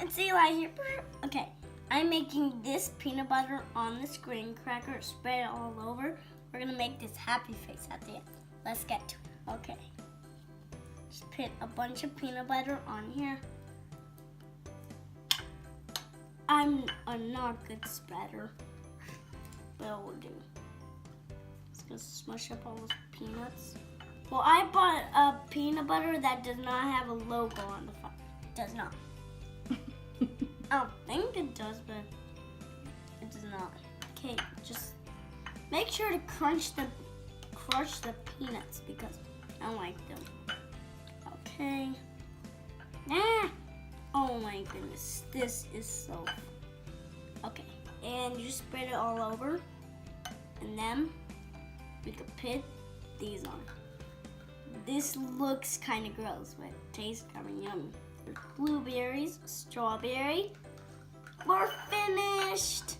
it's Eli here. Okay, I'm making this peanut butter on this graham cracker, spread it all over. We're gonna make this happy face at the end. Let's get to it. Okay, just put a bunch of peanut butter on here. I'm a not good spreader, but it will do. Just gonna smush up all those peanuts. Well, I bought a peanut butter that does not have a logo on the front. It does not. I don't think it does, but it does not. Okay, just make sure to crush the peanuts because I don't like them. Okay. Ah! Oh my goodness, this is so. Okay, and you spread it all over, and then we could put these on. This looks kind of gross, but it tastes kind of yummy. Blueberries, strawberry. We're finished.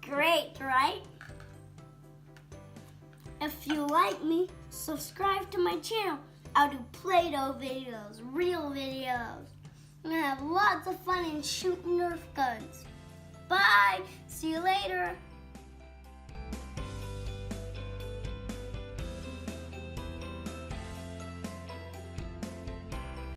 Great, right? If you like me, subscribe to my channel. I'll do Play-Doh videos, real videos. I'm gonna have lots of fun and shoot Nerf guns. Bye. See you later.